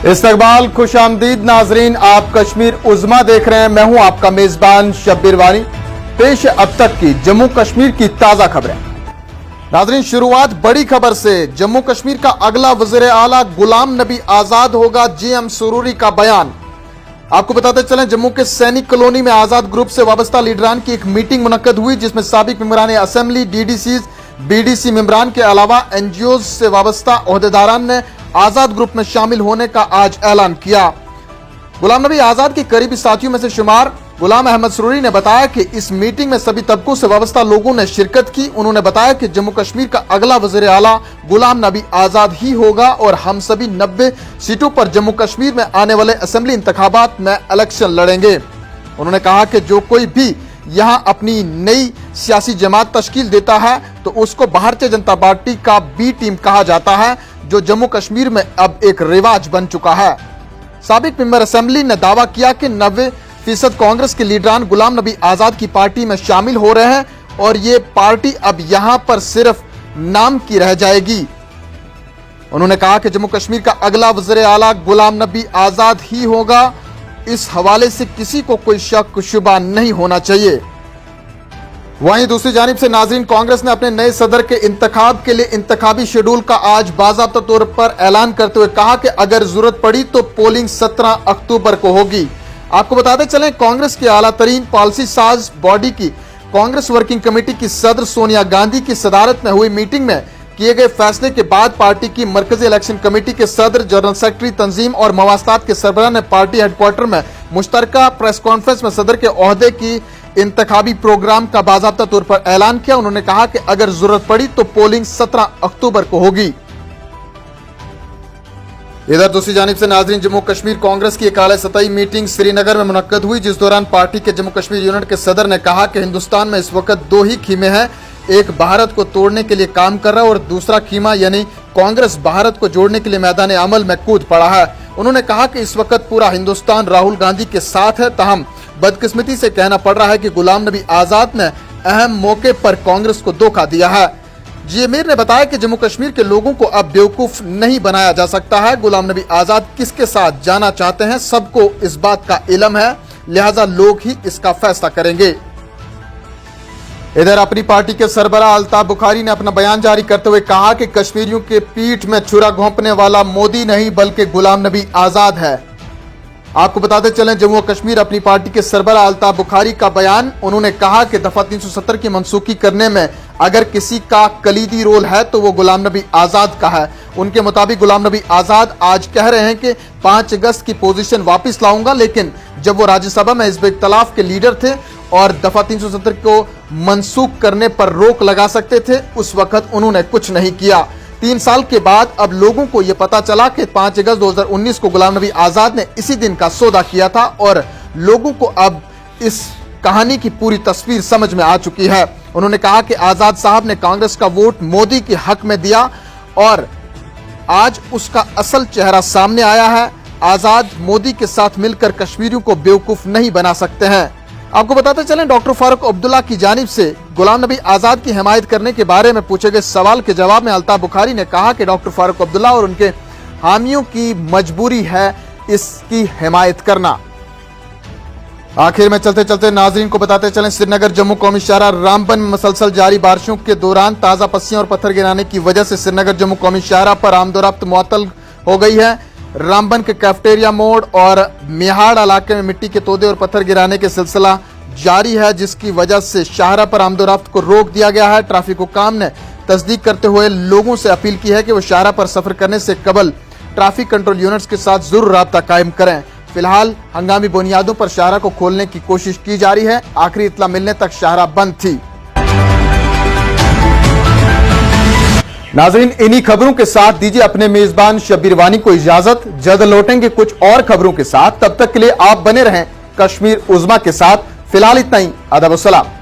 इस्तकबाल खुशामदीद नाजरीन, आप कश्मीर उज़्मा देख रहे हैं। मैं हूं आपका मेजबान शब्बीर वानी। पेश अब तक की जम्मू कश्मीर की ताजा खबरें। नाजरीन, शुरुआत बड़ी खबर से। जम्मू कश्मीर का अगला वज़ीर आला गुलाम नबी आजाद होगा, JM सुरूरी का बयान। आपको बताते चलें, जम्मू के सैनिक कॉलोनी में आजाद ग्रुप से वाबस्ता लीडरान की एक मीटिंग मुनक्कद हुई, जिसमें साबिक मेंबरान असेंबली, DDCs, BDC मेंबरान के अलावा NGOs से वाबस्ता ओहदेदारान ने आजाद ग्रुप में शामिल होने का आज ऐलान किया। गुलाम नबी आजाद के करीबी साथियों में से शुमार गुलाम अहमद सुरूरी ने बताया कि इस मीटिंग में सभी तबकों से वाबस्ता लोगों ने शिरकत की। उन्होंने बताया कि जम्मू कश्मीर का अगला वज़ीर आला गुलाम नबी आजाद ही होगा और हम सभी 90 सीटों पर जम्मू कश्मीर में आने वाले असेंबली इंतखाबात में इलेक्शन लड़ेंगे। उन्होंने कहा कि जो कोई भी यहां अपनी नई सियासी जमात तश्कील देता है तो उसको भारतीय जनता पार्टी का B टीम कहा जाता है, जो जम्मू कश्मीर में अब एक रिवाज बन चुका है। साबिक मेंबर असेंबली ने दावा किया कि 90% कांग्रेस के लीडरान गुलाम नबी आजाद की पार्टी में शामिल हो रहे हैं और ये पार्टी अब यहां पर सिर्फ नाम की रह जाएगी। उन्होंने कहा कि जम्मू कश्मीर का अगला वज़ीर आला गुलाम नबी आजाद ही होगा। इस हवाले से किसी को कोई शक शुबा नहीं होना चाहिए। वहीं दूसरी जानिब से नाज़रीन, कांग्रेस ने अपने नए सदर के इंतखाब के लिए इंतखाबी शेड्यूल का आज बाज़ाब्ता तौर पर ऐलान करते हुए कहा कि अगर जरूरत पड़ी तो पोलिंग 17 अक्टूबर को होगी। आपको बताते चलें, कांग्रेस की आला तरीन पॉलिसी साज बॉडी की कांग्रेस वर्किंग कमेटी की सदर सोनिया गांधी की सदारत में हुई मीटिंग में किए गए फैसले के बाद पार्टी की मरकजी इलेक्शन कमेटी के सदर, जनरल सेक्रेटरी, तंजीम और मवासलात के सरबराह ने पार्टी हेडक्वार्टर में मुश्तरका प्रेस कॉन्फ्रेंस में सदर के ओहदे की इंतखाबी प्रोग्राम का बाज़ाब्ता तौर पर ऐलान किया। उन्होंने कहा कि अगर जरूरत पड़ी तो पोलिंग 17 अक्टूबर को होगी। इधर दूसरी जानिब से नाज़रीन, जम्मू कश्मीर कांग्रेस की एक आला सतही मीटिंग श्रीनगर में मुनक्कद हुई, जिस दौरान पार्टी के जम्मू कश्मीर यूनिट के सदर ने कहा कि हिंदुस्तान में इस वक्त 2 ही खीमे हैं, एक भारत को तोड़ने के लिए काम कर रहा है और दूसरा खीमा यानी कांग्रेस भारत को जोड़ने के लिए मैदान अमल में कूद पड़ा है। उन्होंने कहा कि इस वक्त पूरा हिंदुस्तान राहुल गांधी के साथ है, ताहम बदकिस्मती से कहना पड़ रहा है कि गुलाम नबी आजाद ने अहम मौके पर कांग्रेस को धोखा दिया है। जी अमीर ने बताया कि जम्मू कश्मीर के लोगों को अब बेवकूफ नहीं बनाया जा सकता है। गुलाम नबी आजाद किसके साथ जाना चाहते हैं सबको इस बात का इल्म है, लिहाजा लोग ही इसका फैसला करेंगे। इधर अपनी पार्टी के सरबराह अल्ताफ बुखारी ने अपना बयान जारी करते हुए कहा कि कश्मीरियों के पीठ में छुरा घोंपने वाला मोदी नहीं बल्कि गुलाम नबी आजाद है। आपको बताते चलें, जम्मू कश्मीर अपनी पार्टी के सरबराह अल्ताफ बुखारी का बयान। उन्होंने कहा कि दफा 370 की मनसूखी करने में अगर किसी का कलीदी रोल है तो वो गुलाम नबी आजाद का है। उनके मुताबिक गुलाम नबी आजाद आज कह रहे हैं कि 5 अगस्त की पोजीशन वापस लाऊंगा, लेकिन जब वो राज्यसभा में हिज़्ब इख्तिलाफ के लीडर थे और दफा 370 को मनसूख करने पर रोक लगा सकते थे, उस वक्त उन्होंने कुछ नहीं किया। 3 साल के बाद अब लोगों को यह पता चला कि 5 अगस्त 2019 को गुलाम नबी आजाद ने इसी दिन का सौदा किया था और लोगों को अब इस कहानी की पूरी तस्वीर समझ में आ चुकी है। उन्होंने कहा कि आजाद साहब ने कांग्रेस का वोट मोदी के हक में दिया और आज उसका असल चेहरा सामने आया है। आजाद मोदी के साथ मिलकर कश्मीरियों को बेवकूफ नहीं बना सकते हैं। आपको बताते चलें, डॉक्टर फारूक अब्दुल्ला की जानिब से गुलाम नबी आजाद की हिमायत करने के बारे में पूछे गए सवाल के जवाब में अल्ताफ बुखारी ने कहा कि डॉक्टर फारूक अब्दुल्ला और उनके हामियों की मजबूरी है इसकी हिमायत करना। आखिर में चलते चलते नाजरीन को बताते चलें, श्रीनगर जम्मू कौमी शाहराह रामबन में मुसलसल जारी बारिशों के दौरान ताज़ा पस्सियां और पत्थर गिराने की वजह से श्रीनगर जम्मू कौमी शाहराह पर आमदोरफ्त मुअत्तल हो गई है। रामबन के कैफेटेरिया मोड़ और मिहाड़ इलाके में मिट्टी के तोदे और पत्थर गिराने के सिलसिला जारी है, जिसकी वजह से शाहराह पर आमदोरफ्त को रोक दिया गया है। ट्रैफिक हुकाम ने तस्दीक करते हुए लोगों से अपील की है कि वो शाहराह पर सफर करने से कबल ट्रैफिक कंट्रोल यूनिट्स के साथ जरूर राब्ता कायम करें। फिलहाल हंगामी बुनियादों पर शाहराह को खोलने की कोशिश की जा रही है। आखिरी इत्तला मिलने तक शाहराह बंद थी। नाज़रीन, इन्हीं खबरों के साथ दीजिए अपने मेजबान शब्बीर वानी को इजाजत। जल्द लौटेंगे कुछ और खबरों के साथ, तब तक के लिए आप बने रहें कश्मीर उज़्मा के साथ। फिलहाल इतना ही, आदाब व सलाम।